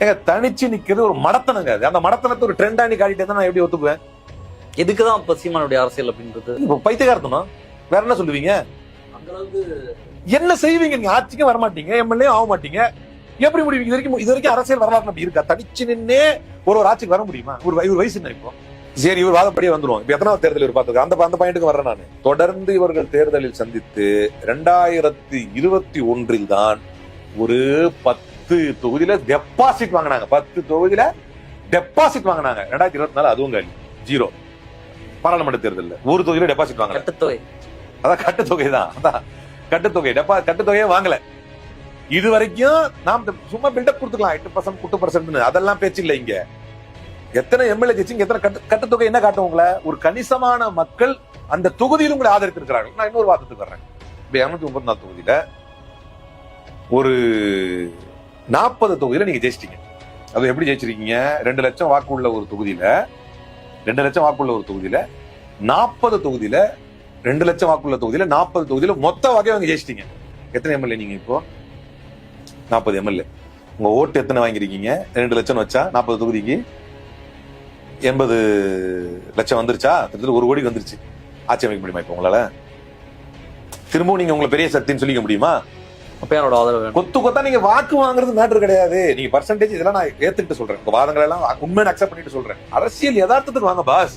ஏங்க தனிச்சு நிக்கிறது ஒரு மடத்தனங்க. அந்த மடத்தனத்தை ஒரு ட்ரெண்டா நீ காட்டிட்டே தான் நான் எப்படி ஒத்துக்குவேன்? எதுக்குதான் இப்ப சீமானுடைய அரசியல் அப்படின்றது? இப்போ பைத்தியக்காரத்தனம். வேற என்ன சொல்லுவீங்க? என்ன செய்வீங்க? நீங்க ஆட்சிக்கும் வரமாட்டீங்க, எம்எல்ஏ ஆக மாட்டீங்க, எப்படி முடிவீங்க? இது வரைக்கும் அரசியல் வரலாறு அப்படி இருக்கா? தனிச்சு நின்னே ஒரு ஆட்சிக்கு வர முடியுமா? இவர் வயசு என்ன இப்போ? சரி, இவர் வாதப்படியே வந்துருவோம். இப்ப எத்தனாவது தேர்தல் இவர் பார்த்துக்க அந்த பாயிண்ட்டுக்கு வர்றேன் நான். தொடர்ந்து இவர்கள் தேர்தலில் சந்தித்து 2021 தான் ஒரு 10 தொகுதியில டெபாசிட் வாங்கினாங்க. 10 தொகுதியில டெபாசிட் வாங்கினாங்க. 2024 அதுவும் காலி, ஜீரோ. பாராளுமன்ற தேர்தலில் ஒரு தொகுதியில டெபாசிட் வாங்கல. கட்டுத்தொகை, அதான் கட்டுத்தொகை தான். அதான் கட்டுத்தொகை. கட்டுத்தொகையே வாங்கல. இது வரைக்கும் நாம் சும்மா பில்டப் கொடுத்துக்கலாம், 8% 2%. அதெல்லாம் பேச்சு இல்ல. இங்க எத்தனை எம்எல்ஏ ஜெயிச்சிங்க, எத்தனை கட்டுத்தொகை என்ன காட்டும் உங்களை? ஒரு கணிசமான மக்கள் அந்த தொகுதியில் உங்களை ஆதரித்திருக்கிறார்கள். நான் இன்னொரு வாதத்துக்கு வர்றேன். இப்ப 234 தொகுதியில ஒரு 40 தொகுதியில நீங்க ஜெயிச்சிட்டீங்க. அது எப்படி ஜெயிச்சிருக்கீங்க? 2 லட்சம் வாக்கு உள்ள ஒரு தொகுதியில 2 லட்சம் வாக்குள்ள ஒரு தொகுதியில 40 தொகுதியில 2 லட்சம் வாக்குள்ள தொகுதியில 40 தொகுதியில மொத்த வகையை அவங்க ஜெயிச்சிட்டீங்க. எத்தனை எம்எல்ஏ நீங்க இப்போ? 40 எம்எல்ஏ. உங்க ஓட்டு எத்தனை வாங்கிருக்கீங்க? 2 லட்சம் வச்சா 40 தொகுதிக்கு 80 லட்சம் வந்துருச்சா? கிட்டத்தட்ட 1 கோடி வந்துருச்சு. ஆட்சி அமைக்க முடியுமா இப்ப உங்களால? திரும்பவும் நீங்க உங்களை பெரிய சக்தின்னு சொல்லிக்க முடியுமா? அப்பயாரோட ஆதரவு கொத்து கொத்தா நீங்க வாக்கு வாங்குறது மேட்டர் கிடையாது. நீங்க பர்சன்டேஜ் இதெல்லாம் நான் ஏத்துக்கிட்டு சொல்றேன். வாதங்கள் எல்லாம் உண்மையை அக்செப்ட் பண்ணிட்டு சொல்றேன். அரசியல் யதார்த்தத்துக்கு வாங்க பாஸ்.